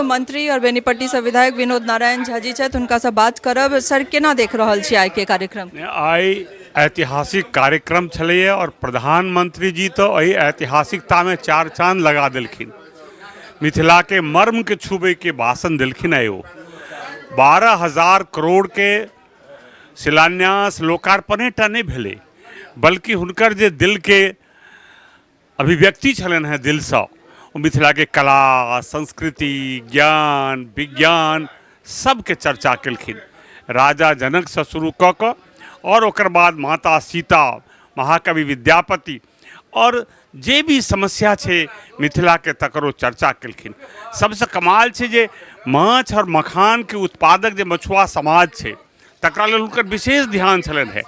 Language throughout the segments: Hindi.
मंत्री और बेनीपट्टी से विधायक विनोद नारायण झा जी छथि, हुनका से बात करब। सर, केना देख रहल छी आइ के कार्यक्रम? आइ ऐतिहासिक कार्यक्रम छलैए और प्रधानमंत्री जी तो एहि ऐतिहासिकता में चार चांद लगा देलखिन। मिथिला के मर्म के छुबे के भाषण देलखिन। आयो 12,000 करोड़ के शिलान्यास लोकार्पणे टा नहीं भेले, बल्कि हुनकर जे दिल के अभिव्यक्ति छलन है दिल से, वो मिथिला के कला, संस्कृति, ज्ञान, विज्ञान सबके चर्चा केलखिन। राजा जनक से शुरू क के और ओकर बाद माता सीता, महाकवि विद्यापति और जे भी समस्या छे मिथिला के तकरो चर्चा केलखिन। सबसे कमाल छे जे माछ और मखान के उत्पादक जे मछुआ समाज छे तकरा लेल हुनकर विशेष ध्यान छलन है।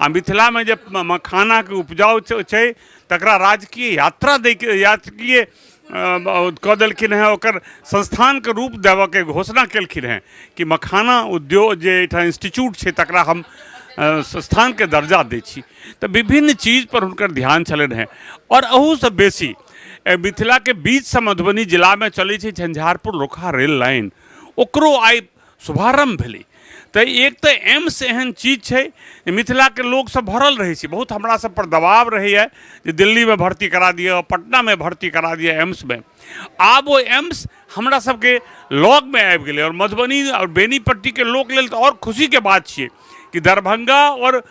आ मिथिला में जे मखाना के उपजाऊ छे तकरा राजकीय यात्रा दे के यात्रीय कऽ देलखिन है, ओकर संस्थान के रूप देव के घोषणा केलखिन है कि मखाना उद्योग जे एहिठाम इंस्टीट्यूट छे तकरा हम संस्थान के दर्जा दै छी। तो विभिन्न चीज पर हुनकर ध्यान छलन है। और अहू से बेसी मिथिला के बीच से मधुबनी जिला में चलै छै झंझारपुर रोखा रेल लाइन, ओकरो आइ शुभारंभ भेलै। तो एक तो एम्स एहन चीज है, मिथिला के लोग सब भरल रहे छी। बहुत हमरा सब पर दबाव रही है कि दिल्ली में भर्ती करा दिया, पटना में भर्ती करा दिया एम्स में। आब वो एम्स हमरा सबके लॉग में आबि गेलै और मधुबनी और बेनीपट्टी के लोग लेल तो और खुशी के बात छियै कि दरभंगा और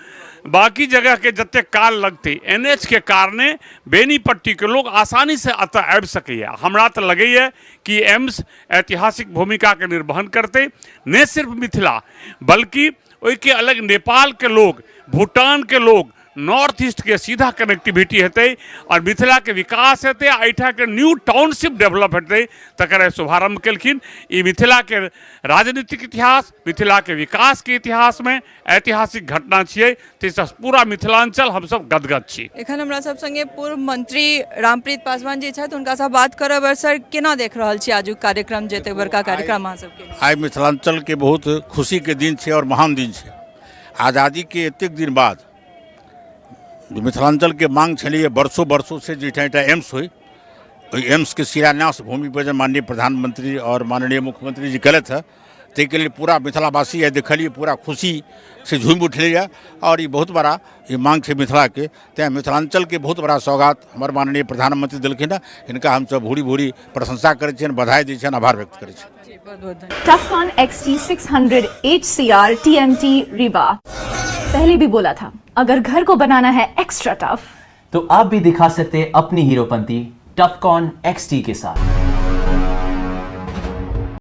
बाकी जगह के जते काल लगते एनएच के कारणे बेनीपट्टी के लोग आसानी से अतः आबि सकैए। हमरा तो लगैए कि एम्स ऐतिहासिक भूमिका के निर्वहन करते, न सिर्फ मिथिला बल्कि ओहि के अलग नेपाल के लोग, भूटान के लोग, नॉर्थ ईस्ट के सीधा कनेक्टिविटी हेतै और मिथिला के विकास हेतै, एहिठा के न्यू टाउनशिप डेवलप हेतै, तकर शुभारंभ केलखिन। ई मिथिला के राजनीतिक इतिहास, मिथिला के विकास के इतिहास में ऐतिहासिक घटना छियै। ताहिसँ पूरा मिथिलांचल हम सब गदगद छी। एखन हमरा सब संगे पूर्व मंत्री रामप्रीत पासवान जी छथि, हुनका से बात करब। सर, केना देख रहल छी आजुक कार्यक्रम, जते बड़का कार्यक्रम अहाँ सबके? आइ मिथिलांचल के बहुत खुशी के दिन छै और महान दिन छै। आज़ादी के एतेक दिन बाद मिथिलांचल के मांग छलिए वर्षों से जेठा एम्स हुई, एम्स के शिलान्यास भूमि पूजन माननीय प्रधानमंत्री और माननीय मुख्यमंत्री जी कले थे। ताहि लिए पूरा मिथिलावासी देखलिए पूरा खुशी से झूम उठलिए और ये बहुत बड़ा ये मांग है मिथिला के। तैं मिथिलांचल के बहुत बड़ा सौगात हमारे माननीय प्रधानमंत्री दिलखिन। इनका हम सब भूरी भूरी प्रशंसा करै छियनि, बधाई दै छियनि, आभार व्यक्त करै छियनि। टफकॉन XT 600 HCR TMT रीवा। पहले भी बोला था, अगर घर को बनाना है एक्स्ट्रा टफ तो आप भी दिखा सकते अपनी हीरोपंती टफकॉन XT के साथ।